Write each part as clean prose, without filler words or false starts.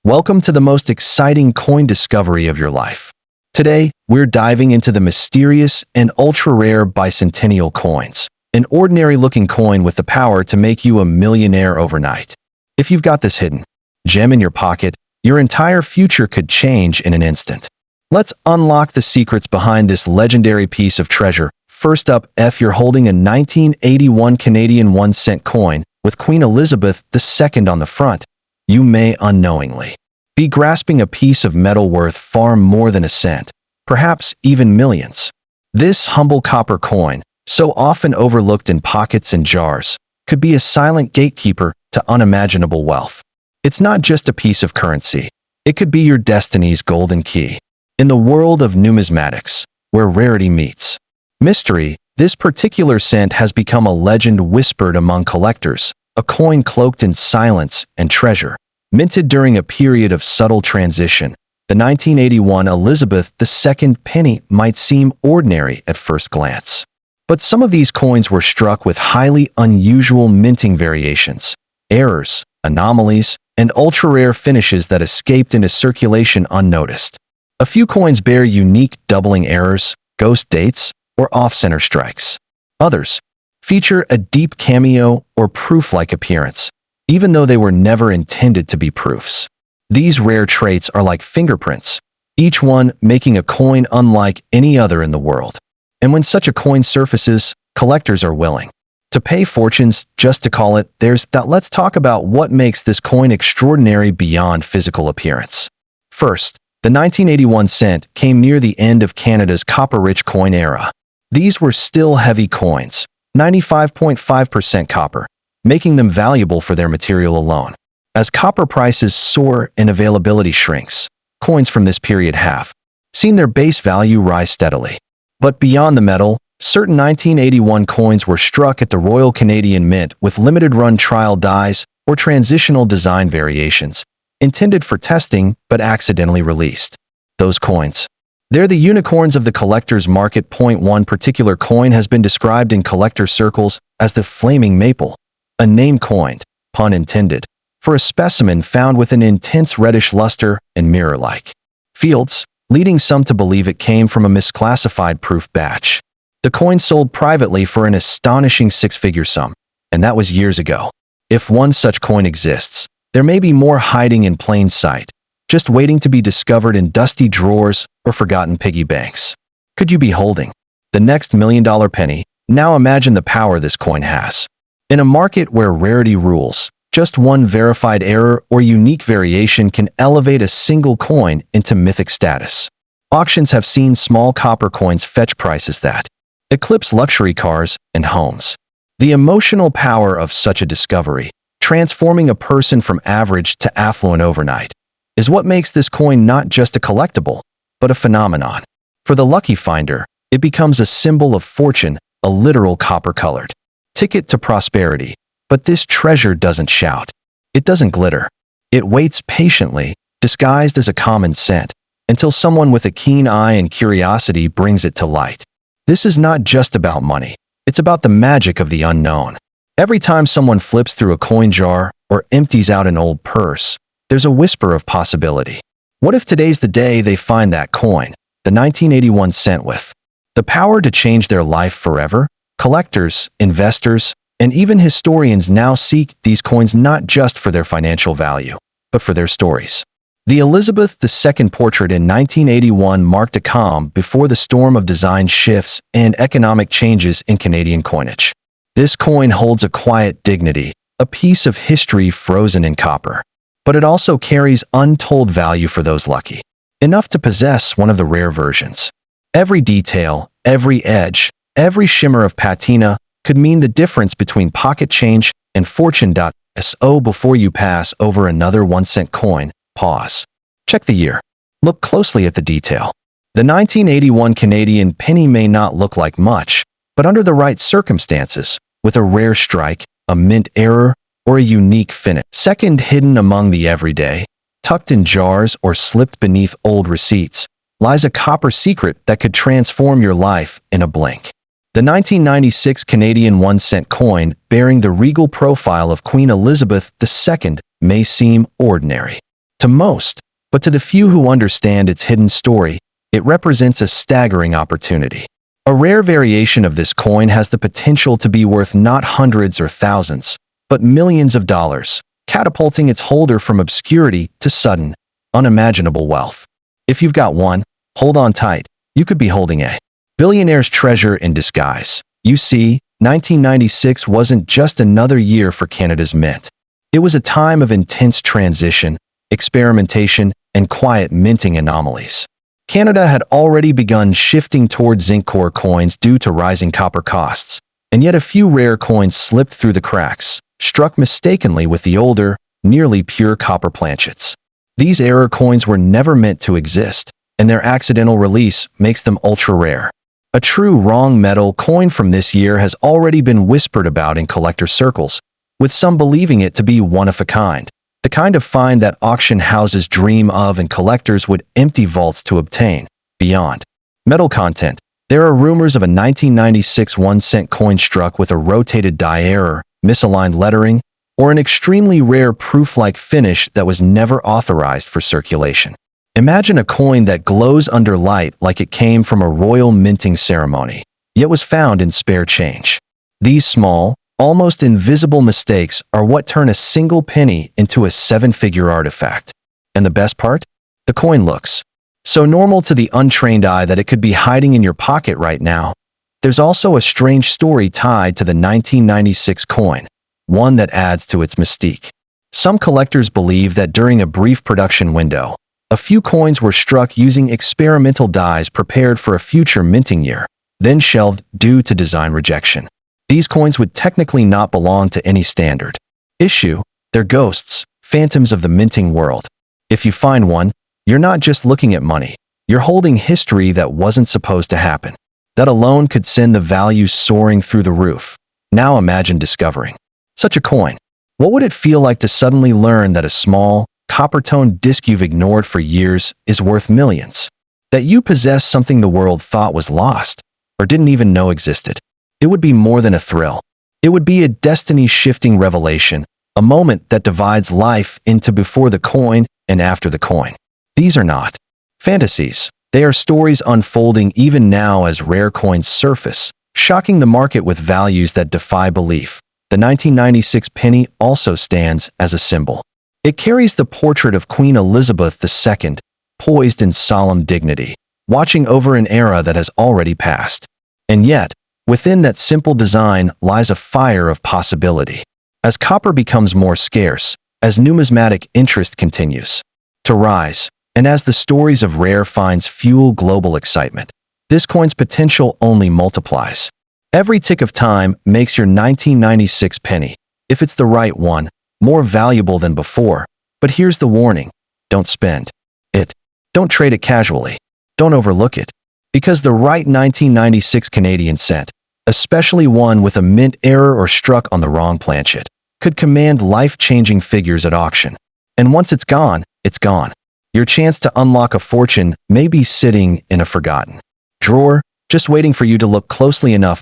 Welcome to the most exciting coin discovery of your life. Today, we're diving into the mysterious and ultra-rare bicentennial coins, an ordinary-looking coin with the power to make you a millionaire overnight. If you've got this hidden gem in your pocket, your entire future could change in an instant. Let's unlock the secrets behind this legendary piece of treasure. First up, you're holding a 1981 Canadian 1-cent coin with Queen Elizabeth II on the front. You may unknowingly be grasping a piece of metal worth far more than a cent, perhaps even millions. This humble copper coin, so often overlooked in pockets and jars, could be a silent gatekeeper to unimaginable wealth. It's not just a piece of currency. It could be your destiny's golden key. In the world of numismatics, where rarity meets mystery, this particular cent has become a legend whispered among collectors, a coin cloaked in silence and treasure. Minted during a period of subtle transition, the 1981 Elizabeth II penny might seem ordinary at first glance. But some of these coins were struck with highly unusual minting variations, errors, anomalies, and ultra-rare finishes that escaped into circulation unnoticed. A few coins bear unique doubling errors, ghost dates, or off-center strikes. Others feature a deep cameo or proof-like appearance, even though they were never intended to be proofs. These rare traits are like fingerprints, each one making a coin unlike any other in the world. And when such a coin surfaces, collectors are willing to pay fortunes just to call it theirs. Let's talk about what makes this coin extraordinary beyond physical appearance. First, the 1981 cent came near the end of Canada's copper-rich coin era. These were still heavy coins, 95.5% copper, making them valuable for their material alone. As copper prices soar and availability shrinks, coins from this period have seen their base value rise steadily. But beyond the metal, certain 1981 coins were struck at the Royal Canadian Mint with limited-run trial dies or transitional design variations, intended for testing but accidentally released. Those coins, they're the unicorns of the collector's market. One particular coin has been described in collector circles as the Flaming Maple, a name coined, pun intended, for a specimen found with an intense reddish luster and mirror-like fields, leading some to believe it came from a misclassified proof batch. The coin sold privately for an astonishing six-figure sum, and that was years ago. If one such coin exists, there may be more hiding in plain sight, just waiting to be discovered in dusty drawers or forgotten piggy banks. Could you be holding the next million-dollar penny? Now imagine the power this coin has. In a market where rarity rules, just one verified error or unique variation can elevate a single coin into mythic status. Auctions have seen small copper coins fetch prices that eclipse luxury cars and homes. The emotional power of such a discovery, transforming a person from average to affluent overnight, is what makes this coin not just a collectible, but a phenomenon. For the lucky finder, it becomes a symbol of fortune, a literal copper-colored ticket to prosperity. But this treasure doesn't shout. It doesn't glitter. It waits patiently, disguised as a common cent, until someone with a keen eye and curiosity brings it to light. This is not just about money. It's about the magic of the unknown. Every time someone flips through a coin jar or empties out an old purse, there's a whisper of possibility. What if today's the day they find that coin, the 1981 cent, with the power to change their life forever? Collectors, investors, and even historians now seek these coins not just for their financial value, but for their stories. The Elizabeth II portrait in 1981 marked a calm before the storm of design shifts and economic changes in Canadian coinage. This coin holds a quiet dignity, a piece of history frozen in copper. But it also carries untold value for those lucky enough to possess one of the rare versions. Every detail, every edge, every shimmer of patina could mean the difference between pocket change and fortune. So before you pass over another 1-cent coin, pause. Check the year. Look closely at the detail. The 1981 Canadian penny may not look like much, but under the right circumstances, with a rare strike, a mint error, or a unique finish, hidden among the everyday, tucked in jars or slipped beneath old receipts, lies a copper secret that could transform your life in a blink. The 1996 Canadian 1-cent coin, bearing the regal profile of Queen Elizabeth II, may seem ordinary. to most, but to the few who understand its hidden story, it represents a staggering opportunity. A rare variation of this coin has the potential to be worth not hundreds or thousands, but millions of dollars, catapulting its holder from obscurity to sudden, unimaginable wealth. If you've got one, hold on tight. You could be holding a billionaire's treasure in disguise. You see, 1996 wasn't just another year for Canada's mint. It was a time of intense transition, experimentation, and quiet minting anomalies. Canada had already begun shifting towards zinc core coins due to rising copper costs, and yet a few rare coins slipped through the cracks, struck mistakenly with the older, nearly pure copper planchets. These error coins were never meant to exist, and their accidental release makes them ultra-rare. A true wrong metal coin from this year has already been whispered about in collector circles, with some believing it to be one of a kind, the kind of find that auction houses dream of and collectors would empty vaults to obtain. Beyond metal content, there are rumors of a 1996 1-cent coin struck with a rotated die error, misaligned lettering, or an extremely rare proof-like finish that was never authorized for circulation. Imagine a coin that glows under light like it came from a royal minting ceremony, yet was found in spare change. These small, almost invisible mistakes are what turn a single penny into a seven-figure artifact. And the best part? The coin looks so normal to the untrained eye that it could be hiding in your pocket right now. There's also a strange story tied to the 1996 coin, one that adds to its mystique. Some collectors believe that during a brief production window, a few coins were struck using experimental dies prepared for a future minting year, then shelved due to design rejection. These coins would technically not belong to any standard issue. They're ghosts, phantoms of the minting world. If you find one, you're not just looking at money. You're holding history that wasn't supposed to happen. That alone could send the value soaring through the roof. Now imagine discovering such a coin. What would it feel like to suddenly learn that a small, copper-toned disc you've ignored for years is worth millions? That you possess something the world thought was lost, or didn't even know existed? It would be more than a thrill. It would be a destiny-shifting revelation, a moment that divides life into before the coin and after the coin. These are not fantasies. They are stories unfolding even now as rare coins surface, shocking the market with values that defy belief. The 1996 penny also stands as a symbol. It carries the portrait of Queen Elizabeth II, poised in solemn dignity, watching over an era that has already passed. And yet, within that simple design lies a fire of possibility. As copper becomes more scarce, as numismatic interest continues to rise, and as the stories of rare finds fuel global excitement, this coin's potential only multiplies. Every tick of time makes your 1996 penny, if it's the right one, more valuable than before. But here's the warning: don't spend it. Don't trade it casually. Don't overlook it. Because the right 1996 Canadian cent, especially one with a mint error or struck on the wrong planchet, could command life-changing figures at auction. And once it's gone, it's gone. Your chance to unlock a fortune may be sitting in a forgotten drawer, just waiting for you to look closely enough.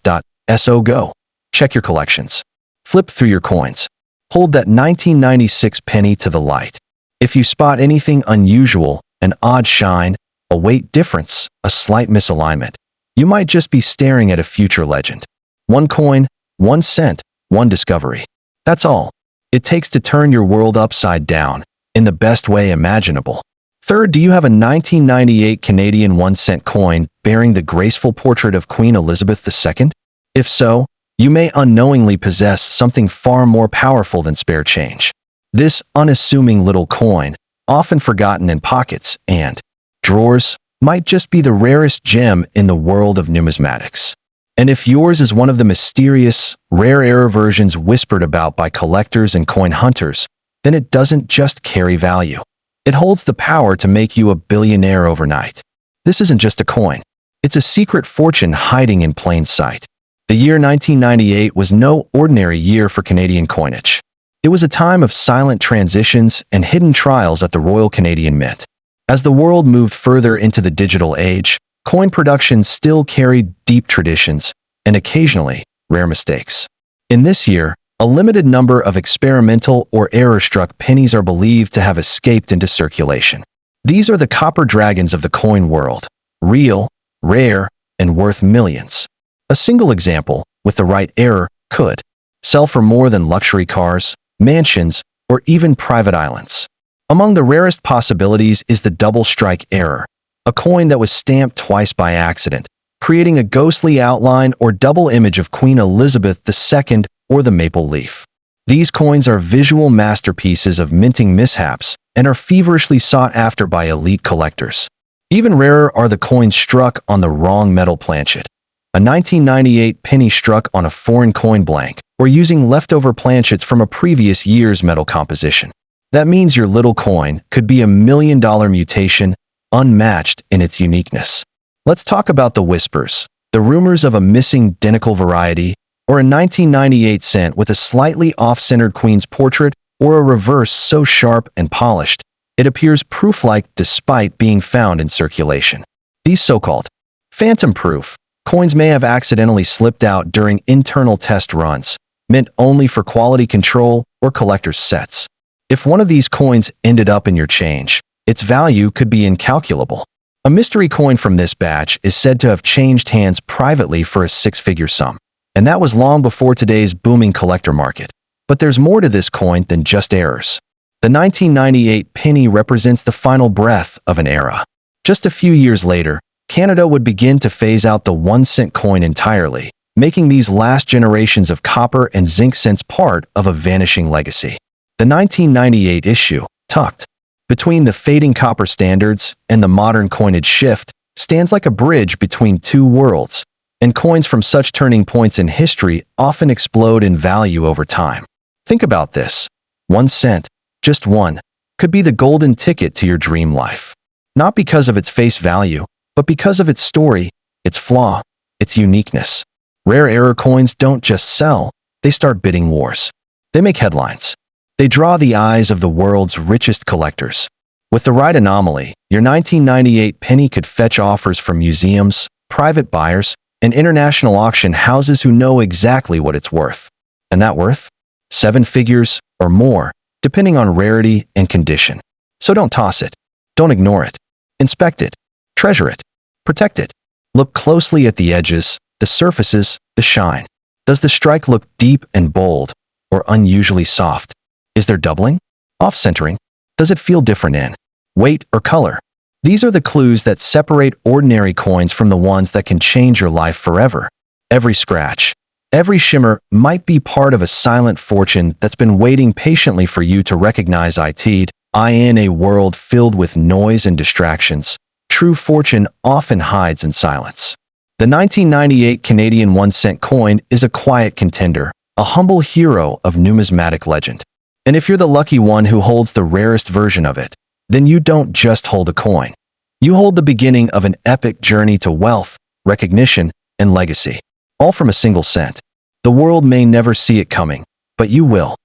So go. Check your collections. Flip through your coins. Hold that 1996 penny to the light. If you spot anything unusual, an odd shine, a weight difference, a slight misalignment, you might just be staring at a future legend. One coin, 1 cent, one discovery. That's all it takes to turn your world upside down, in the best way imaginable. Third, do you have a 1998 Canadian 1-cent coin bearing the graceful portrait of Queen Elizabeth II? If so, you may unknowingly possess something far more powerful than spare change. This unassuming little coin, often forgotten in pockets and drawers, might just be the rarest gem in the world of numismatics. And if yours is one of the mysterious, rare error versions whispered about by collectors and coin hunters, then it doesn't just carry value. It holds the power to make you a billionaire overnight. This isn't just a coin. It's a secret fortune hiding in plain sight. The year 1998 was no ordinary year for Canadian coinage. It was a time of silent transitions and hidden trials at the Royal Canadian Mint. As the world moved further into the digital age, coin production still carried deep traditions and occasionally rare mistakes. In this year, A limited number of experimental or error-struck pennies are believed to have escaped into circulation. These are the copper dragons of the coin world, real, rare, and worth millions. A single example, with the right error, could sell for more than luxury cars, mansions, or even private islands. Among the rarest possibilities is the double strike error, a coin that was stamped twice by accident, creating a ghostly outline or double image of Queen Elizabeth II or the maple leaf. These coins are visual masterpieces of minting mishaps and are feverishly sought after by elite collectors. Even rarer are the coins struck on the wrong metal planchet. A 1998 penny struck on a foreign coin blank, or using leftover planchets from a previous year's metal composition. That means your little coin could be $1 million mutation, unmatched in its uniqueness. Let's talk about the whispers, the rumors of a missing identical variety, or a 1998 cent with a slightly off-centered queen's portrait, or a reverse so sharp and polished, it appears proof-like despite being found in circulation. These so-called phantom proof coins may have accidentally slipped out during internal test runs, meant only for quality control or collector's sets. If one of these coins ended up in your change, its value could be incalculable. A mystery coin from this batch is said to have changed hands privately for a six-figure sum, and that was long before today's booming collector market. But there's more to this coin than just errors. The 1998 penny represents the final breath of an era. Just a few years later, Canada would begin to phase out the 1-cent coin entirely, making these last generations of copper and zinc cents part of a vanishing legacy. The 1998 issue, tucked between the fading copper standards and the modern coinage shift, stands like a bridge between two worlds, and coins from such turning points in history often explode in value over time. Think about this. 1 cent, just one, could be the golden ticket to your dream life. Not because of its face value, but because of its story, its flaw, its uniqueness. Rare error coins don't just sell, they start bidding wars. They make headlines. They draw the eyes of the world's richest collectors. With the right anomaly, your 1998 penny could fetch offers from museums, private buyers, and international auction houses who know exactly what it's worth. And that worth? 7 figures or more, depending on rarity and condition. So don't toss it. Don't ignore it. Inspect it. Treasure it. Protect it. Look closely at the edges, the surfaces, the shine. Does the strike look deep and bold, or unusually soft? Is there doubling? Off-centering? Does it feel different in weight or color? These are the clues that separate ordinary coins from the ones that can change your life forever. Every scratch, every shimmer might be part of a silent fortune that's been waiting patiently for you to recognize it. In a world filled with noise and distractions, true fortune often hides in silence. The 1998 Canadian 1-cent coin is a quiet contender, a humble hero of numismatic legend. And if you're the lucky one who holds the rarest version of it, then you don't just hold a coin. You hold the beginning of an epic journey to wealth, recognition, and legacy, all from a single cent. The world may never see it coming, but you will.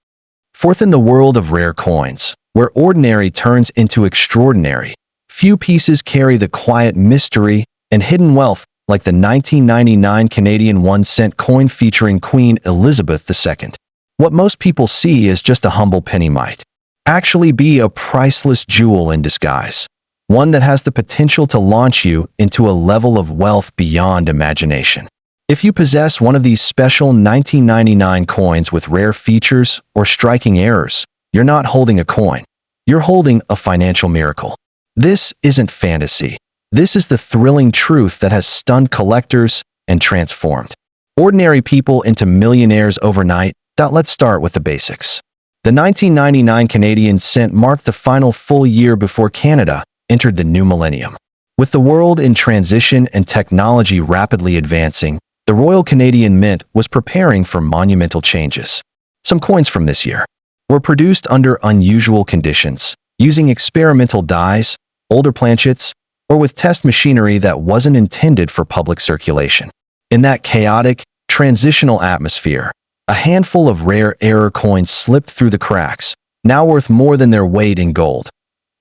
Fourth, in the world of rare coins, where ordinary turns into extraordinary, few pieces carry the quiet mystery and hidden wealth like the 1999 Canadian 1-cent coin featuring Queen Elizabeth II. What most people see as just a humble penny might actually be a priceless jewel in disguise, one that has the potential to launch you into a level of wealth beyond imagination. If you possess one of these special 1999 coins with rare features or striking errors, you're not holding a coin. You're holding a financial miracle. This isn't fantasy. This is the thrilling truth that has stunned collectors and transformed ordinary people into millionaires overnight. Let's start with the basics. The 1999 Canadian cent marked the final full year before Canada entered the new millennium. With the world in transition and technology rapidly advancing, the Royal Canadian Mint was preparing for monumental changes. Some coins from this year were produced under unusual conditions, using experimental dies, older planchets, or with test machinery that wasn't intended for public circulation. In that chaotic, transitional atmosphere, a handful of rare error coins slipped through the cracks, now worth more than their weight in gold.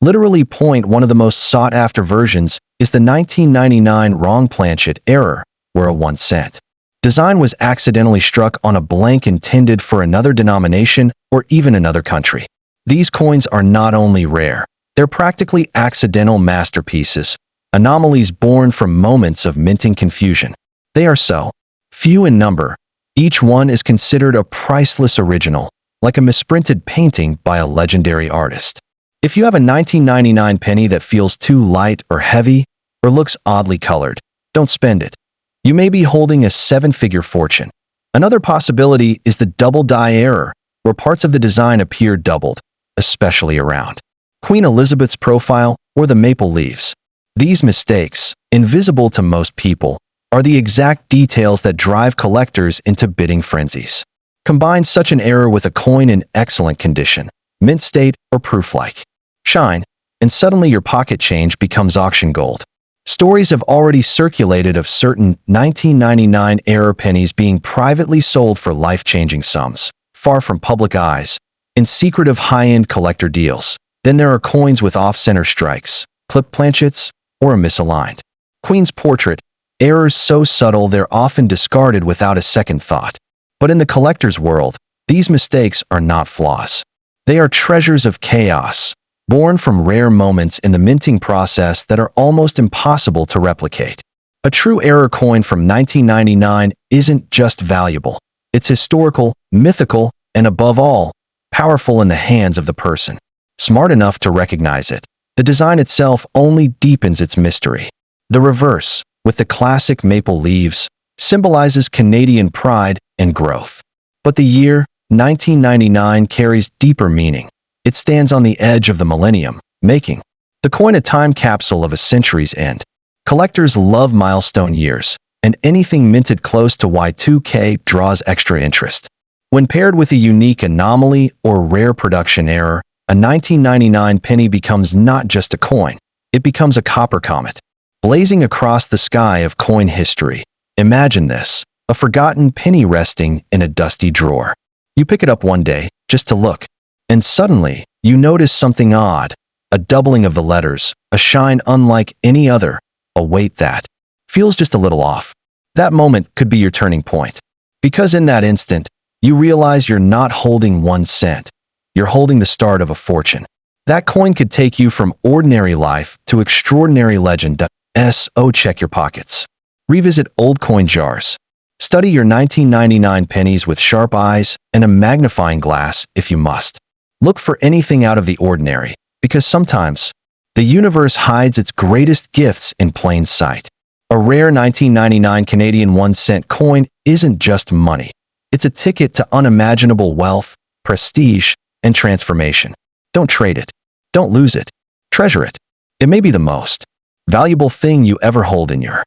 Literally, one of the most sought-after versions is the 1999 wrong planchet error, where a 1 cent Design was accidentally struck on a blank intended for another denomination or even another country. These coins are not only rare, they're practically accidental masterpieces, anomalies born from moments of minting confusion. They are so few in number, each one is considered a priceless original, like a misprinted painting by a legendary artist. If you have a 1999 penny that feels too light or heavy or looks oddly colored, don't spend it. You may be holding a seven-figure fortune. Another possibility is the double die error, where parts of the design appear doubled, especially around Queen Elizabeth's profile or the maple leaves. These mistakes, invisible to most people, are the exact details that drive collectors into bidding frenzies. Combine such an error with a coin in excellent condition, mint state, or proof-like shine, and suddenly your pocket change becomes auction gold. Stories have already circulated of certain 1999 error pennies being privately sold for life-changing sums, far from public eyes, in secretive high-end collector deals. Then there are coins with off-center strikes, clipped planchets, or a misaligned Queen's portrait, errors so subtle they're often discarded without a second thought. But in the collector's world, these mistakes are not flaws. They are treasures of chaos, born from rare moments in the minting process that are almost impossible to replicate. A true error coin from 1999 isn't just valuable. It's historical, mythical, and above all, powerful in the hands of the person smart enough to recognize it. The design itself only deepens its mystery. The reverse, with the classic maple leaves, symbolizes Canadian pride and growth. But the year 1999 carries deeper meaning. It stands on the edge of the millennium, making the coin a time capsule of a century's end. Collectors love milestone years, and anything minted close to Y2K draws extra interest. When paired with a unique anomaly or rare production error, a 1999 penny becomes not just a coin, it becomes a copper comet, blazing across the sky of coin history. Imagine this, a forgotten penny resting in a dusty drawer. You pick it up one day, just to look, and suddenly, you notice something odd, a doubling of the letters, a shine unlike any other, a weight that feels just a little off. That moment could be your turning point. Because in that instant, you realize you're not holding 1 cent. You're holding the start of a fortune. That coin could take you from ordinary life to extraordinary legend. So check your pockets. Revisit old coin jars. Study your 1999 pennies with sharp eyes and a magnifying glass if you must. Look for anything out of the ordinary, because sometimes the universe hides its greatest gifts in plain sight. A rare 1999 Canadian 1-cent coin isn't just money. It's a ticket to unimaginable wealth, prestige, and transformation. Don't trade it. Don't lose it. Treasure it. It may be the most valuable thing you ever hold in your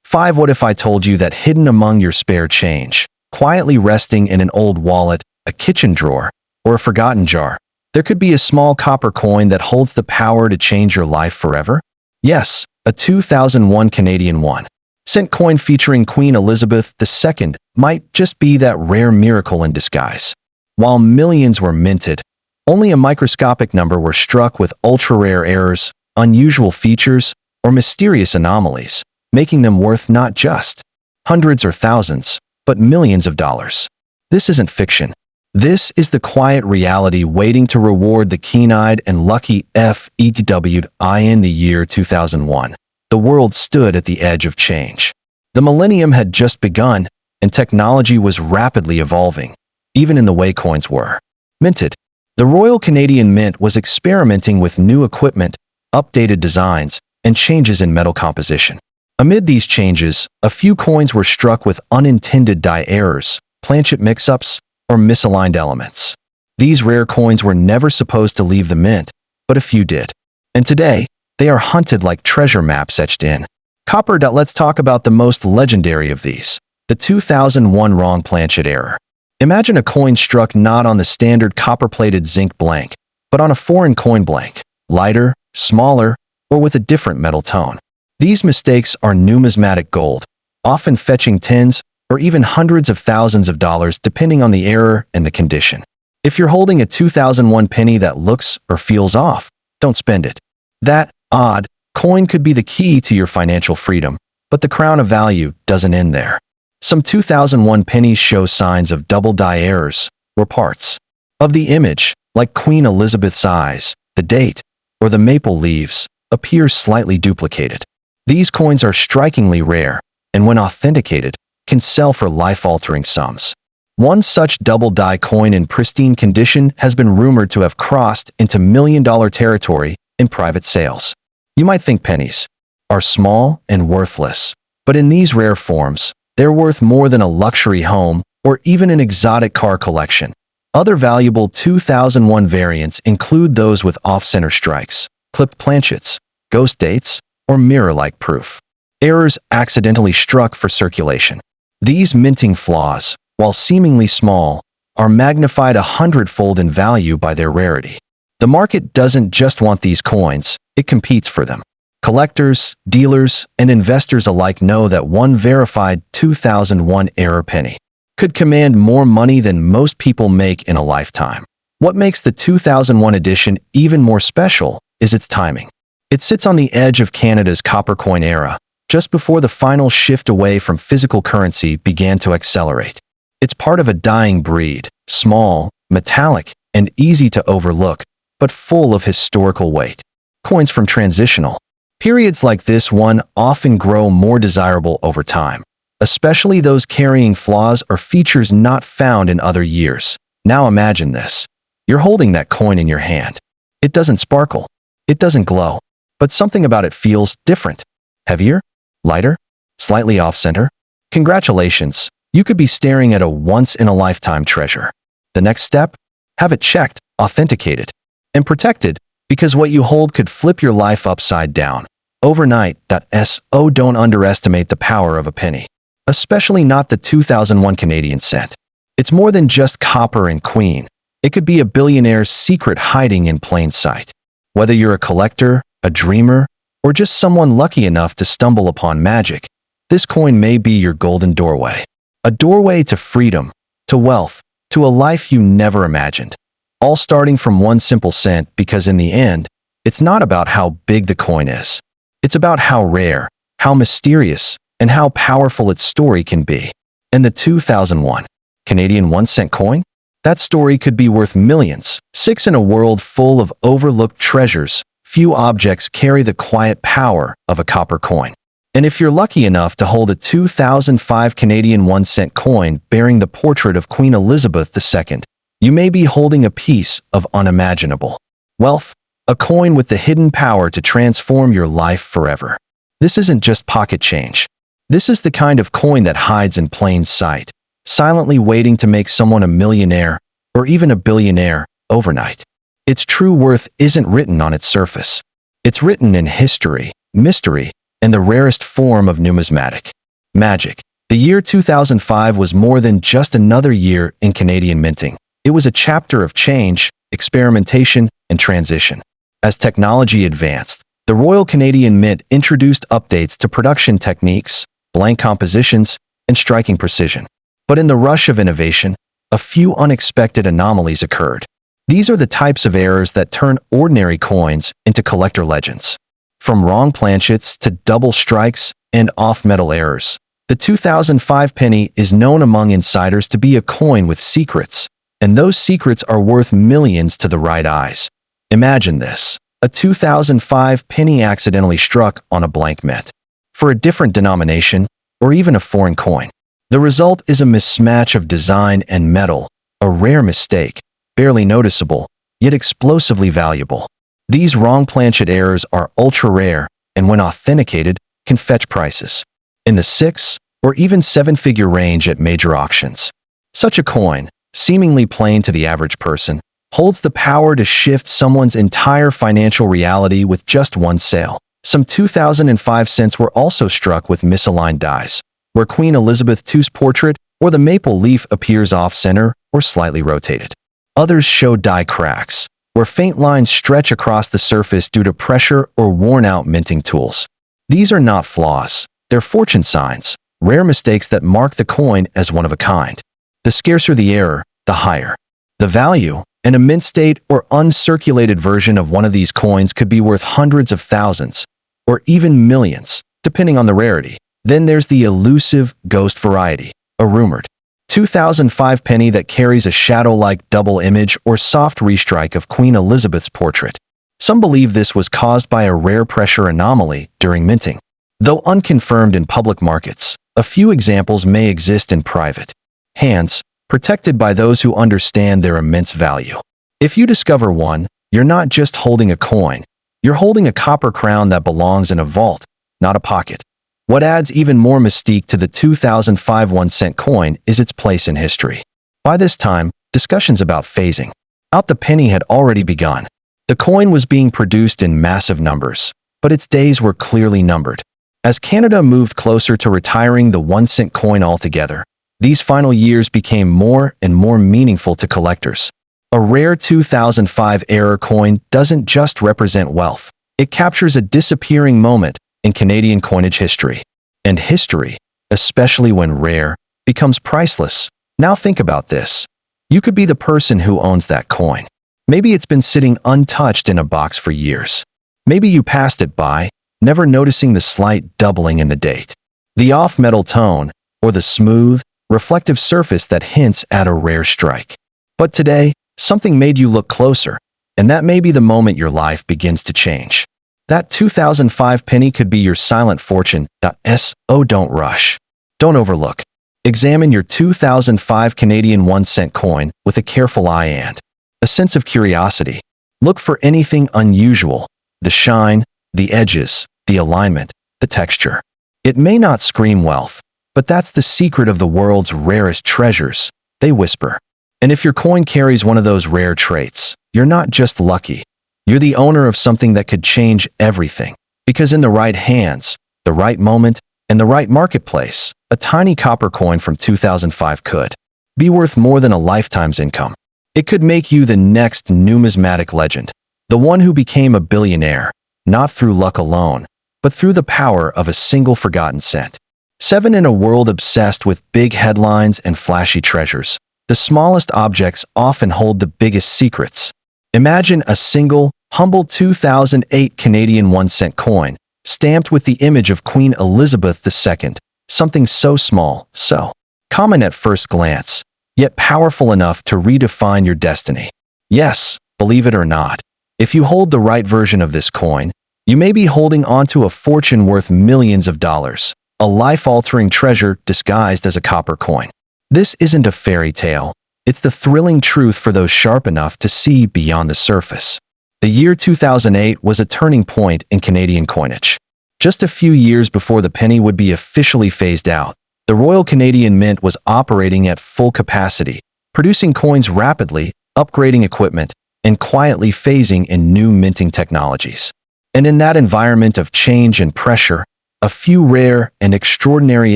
5. What if I told you that hidden among your spare change, quietly resting in an old wallet, a kitchen drawer, or a forgotten jar, there could be a small copper coin that holds the power to change your life forever? Yes, a 2001 Canadian 1-cent coin featuring Queen Elizabeth II might just be that rare miracle in disguise. While millions were minted, only a microscopic number were struck with ultra-rare errors, unusual features, or mysterious anomalies, making them worth not just hundreds or thousands, but millions of dollars. This isn't fiction. This is the quiet reality waiting to reward the keen-eyed and lucky FEW. In the year 2001, the world stood at the edge of change. The millennium had just begun, and technology was rapidly evolving, even in the way coins were minted. The Royal Canadian Mint was experimenting with new equipment, updated designs, and changes in metal composition. Amid these changes, a few coins were struck with unintended die errors, planchet mix-ups, or misaligned elements. These rare coins were never supposed to leave the mint, but a few did. And today, they are hunted like treasure maps etched in copper. Let's talk about the most legendary of these, the 2001 wrong planchet error. Imagine a coin struck not on the standard copper-plated zinc blank, but on a foreign coin blank, lighter, smaller, or with a different metal tone. These mistakes are numismatic gold, often fetching tens or even hundreds of thousands of dollars depending on the error and the condition. If you're holding a 2001 penny that looks or feels off, don't spend it. That odd coin could be the key to your financial freedom, but the crown of value doesn't end there. Some 2001 pennies show signs of double die errors, or parts of the image, like Queen Elizabeth's eyes, the date, or the maple leaves, appear slightly duplicated. These coins are strikingly rare, and when authenticated, can sell for life-altering sums. One such double-die coin in pristine condition has been rumored to have crossed into million-dollar territory in private sales. You might think pennies are small and worthless, but in these rare forms, they're worth more than a luxury home or even an exotic car collection. Other valuable 2001 variants include those with off-center strikes, clipped planchets, ghost dates, or mirror-like proof. Errors accidentally struck for circulation. These minting flaws, while seemingly small, are magnified 100-fold in value by their rarity. The market doesn't just want these coins, it competes for them. Collectors, dealers, and investors alike know that one verified 2001 error penny could command more money than most people make in a lifetime. What makes the 2001 edition even more special is its timing. It sits on the edge of Canada's copper coin era, just before the final shift away from physical currency began to accelerate. It's part of a dying breed, small, metallic, and easy to overlook, but full of historical weight. Coins from transitional periods like this one often grow more desirable over time, especially those carrying flaws or features not found in other years. Now imagine this. You're holding that coin in your hand. It doesn't sparkle. It doesn't glow. But something about it feels different. Heavier? Lighter? Slightly off-center? Congratulations, you could be staring at a once-in-a-lifetime treasure. The next step? Have it checked, authenticated, and protected, because what you hold could flip your life upside down. Overnight, don't underestimate the power of a penny. Especially not the 2001 Canadian cent. It's more than just copper and queen. It could be a billionaire's secret hiding in plain sight. Whether you're a collector, a dreamer, or just someone lucky enough to stumble upon magic, this coin may be your golden doorway. A doorway to freedom, to wealth, to a life you never imagined. All starting from one simple cent, because in the end, it's not about how big the coin is. It's about how rare, how mysterious, and how powerful its story can be. And the 2001 Canadian 1-cent coin? That story could be worth millions. In a world full of overlooked treasures, few objects carry the quiet power of a copper coin. And if you're lucky enough to hold a 2005 Canadian 1-cent coin bearing the portrait of Queen Elizabeth II, you may be holding a piece of unimaginable wealth, a coin with the hidden power to transform your life forever. This isn't just pocket change. This is the kind of coin that hides in plain sight, silently waiting to make someone a millionaire or even a billionaire overnight. Its true worth isn't written on its surface. It's written in history, mystery, and the rarest form of numismatic magic. The year 2005 was more than just another year in Canadian minting. It was a chapter of change, experimentation, and transition. As technology advanced, the Royal Canadian Mint introduced updates to production techniques, blank compositions, and striking precision. But in the rush of innovation, a few unexpected anomalies occurred. These are the types of errors that turn ordinary coins into collector legends. From wrong planchets to double strikes and off-metal errors, the 2005 penny is known among insiders to be a coin with secrets, and those secrets are worth millions to the right eyes. Imagine this. A 2005 penny accidentally struck on a blank mint for a different denomination or even a foreign coin. The result is a mismatch of design and metal, a rare mistake, barely noticeable, yet explosively valuable. These wrong planchet errors are ultra-rare and when authenticated, can fetch prices in the 6 or even 7-figure range at major auctions. Such a coin, seemingly plain to the average person, holds the power to shift someone's entire financial reality with just one sale. Some 2005 cents were also struck with misaligned dies, where Queen Elizabeth II's portrait or the maple leaf appears off-center or slightly rotated. Others show die cracks, where faint lines stretch across the surface due to pressure or worn-out minting tools. These are not flaws, they're fortune signs, rare mistakes that mark the coin as one of a kind. The scarcer the error, the higher the value, and a mint state or uncirculated version of one of these coins could be worth hundreds of thousands, or even millions, depending on the rarity. Then there's the elusive ghost variety, a rumored 2005 penny that carries a shadow-like double image or soft restrike of Queen Elizabeth's portrait. Some believe this was caused by a rare pressure anomaly during minting. Though unconfirmed in public markets, a few examples may exist in private hands, protected by those who understand their immense value. If you discover one, you're not just holding a coin, you're holding a copper crown that belongs in a vault, not a pocket. What adds even more mystique to the 2005 1-cent coin is its place in history. By this time, discussions about phasing out the penny had already begun. The coin was being produced in massive numbers, but its days were clearly numbered. As Canada moved closer to retiring the 1-cent coin altogether, these final years became more and more meaningful to collectors. A rare 2005 era coin doesn't just represent wealth. It captures a disappearing moment in Canadian coinage history. And history, especially when rare, becomes priceless. Now think about this. You could be the person who owns that coin. Maybe it's been sitting untouched in a box for years. Maybe you passed it by, never noticing the slight doubling in the date, the off-metal tone, or the smooth, reflective surface that hints at a rare strike. But today, something made you look closer, and that may be the moment your life begins to change. That 2005 penny could be your silent fortune. So don't rush. Don't overlook. Examine your 2005 Canadian 1-cent coin with a careful eye and a sense of curiosity. Look for anything unusual, the shine, the edges, the alignment, the texture. It may not scream wealth, but that's the secret of the world's rarest treasures, they whisper. And if your coin carries one of those rare traits, you're not just lucky. You're the owner of something that could change everything. Because in the right hands, the right moment, and the right marketplace, a tiny copper coin from 2005 could be worth more than a lifetime's income. It could make you the next numismatic legend, the one who became a billionaire, not through luck alone, but through the power of a single forgotten cent. 7. In a world obsessed with big headlines and flashy treasures, the smallest objects often hold the biggest secrets. Imagine a single, humble 2008 Canadian 1-cent coin, stamped with the image of Queen Elizabeth II, something so small, so common at first glance, yet powerful enough to redefine your destiny. Yes, believe it or not, if you hold the right version of this coin, you may be holding onto a fortune worth millions of dollars, a life-altering treasure disguised as a copper coin. This isn't a fairy tale. It's the thrilling truth for those sharp enough to see beyond the surface. The year 2008 was a turning point in Canadian coinage. Just a few years before the penny would be officially phased out, the Royal Canadian Mint was operating at full capacity, producing coins rapidly, upgrading equipment, and quietly phasing in new minting technologies. And in that environment of change and pressure, a few rare and extraordinary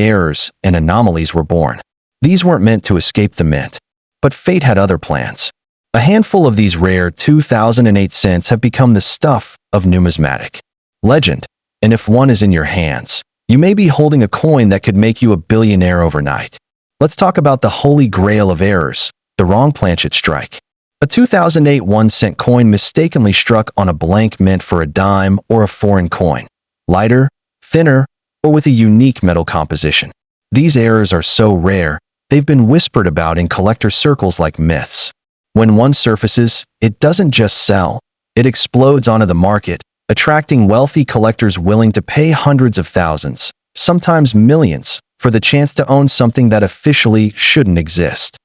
errors and anomalies were born. These weren't meant to escape the mint, but fate had other plans. A handful of these rare 2008 cents have become the stuff of numismatic legend, and if one is in your hands, you may be holding a coin that could make you a billionaire overnight. Let's talk about the holy grail of errors, the wrong planchet strike. A 2008 1-cent coin mistakenly struck on a blank mint for a dime or a foreign coin, lighter, thinner, or with a unique metal composition. These errors are so rare, they've been whispered about in collector circles like myths. When one surfaces, it doesn't just sell, it explodes onto the market, attracting wealthy collectors willing to pay hundreds of thousands, sometimes millions, for the chance to own something that officially shouldn't exist.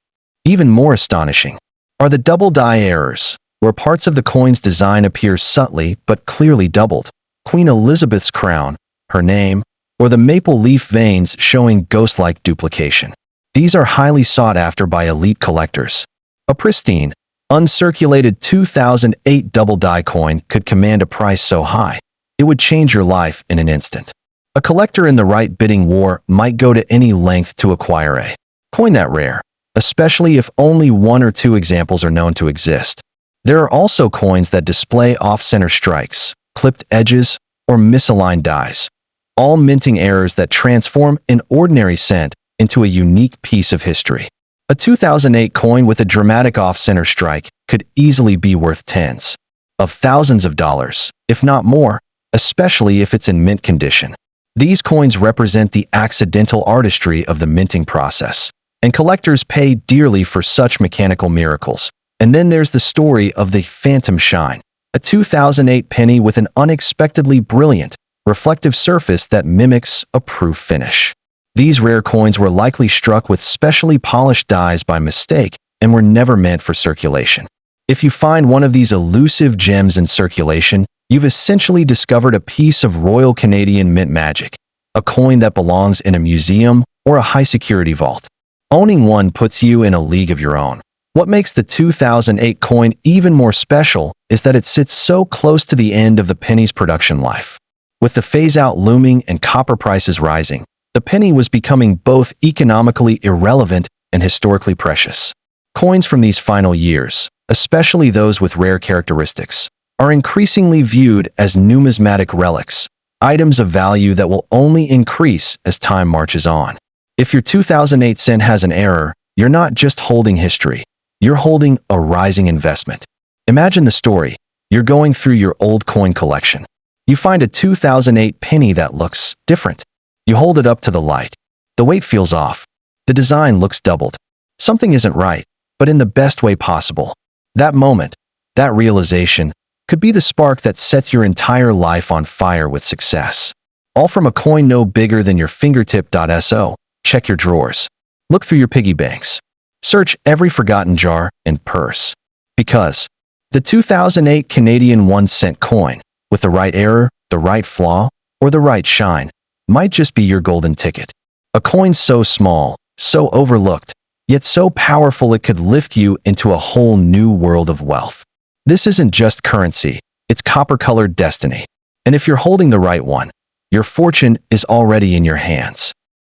Even more astonishing are the double die errors, where parts of the coin's design appear subtly but clearly doubled. Queen Elizabeth's crown, her name, or the maple leaf veins showing ghost-like duplication. These are highly sought after by elite collectors. A pristine, uncirculated 2008 double die coin could command a price so high, it would change your life in an instant. A collector in the right bidding war might go to any length to acquire a coin that rare, especially if only one or two examples are known to exist. There are also coins that display off-center strikes, clipped edges, or misaligned dies, all minting errors that transform an ordinary cent into a unique piece of history. A 2008 coin with a dramatic off-center strike could easily be worth tens of thousands of dollars, if not more, especially if it's in mint condition. These coins represent the accidental artistry of the minting process, and collectors pay dearly for such mechanical miracles. And then there's the story of the Phantom Shine, a 2008 penny with an unexpectedly brilliant, reflective surface that mimics a proof finish. These rare coins were likely struck with specially polished dies by mistake and were never meant for circulation. If you find one of these elusive gems in circulation, you've essentially discovered a piece of Royal Canadian mint magic, a coin that belongs in a museum or a high-security vault. Owning one puts you in a league of your own. What makes the 2008 coin even more special is that it sits so close to the end of the penny's production life. With the phase-out looming and copper prices rising, the penny was becoming both economically irrelevant and historically precious. Coins from these final years, especially those with rare characteristics, are increasingly viewed as numismatic relics, items of value that will only increase as time marches on. If your 2008 cent has an error, you're not just holding history, you're holding a rising investment. Imagine the story. You're going through your old coin collection. You find a 2008 penny that looks different. You hold it up to the light. The weight feels off. The design looks doubled. Something isn't right, but in the best way possible. That moment, that realization, could be the spark that sets your entire life on fire with success. All from a coin no bigger than your fingertip.so. Check your drawers. Look through your piggy banks. Search every forgotten jar and purse. Because the 2008 Canadian 1-cent coin, with the right error, the right flaw, or the right shine, might just be your golden ticket. A coin so small, so overlooked, yet so powerful it could lift you into a whole new world of wealth. This isn't just currency, it's copper-colored destiny. And if you're holding the right one, your fortune is already in your hands.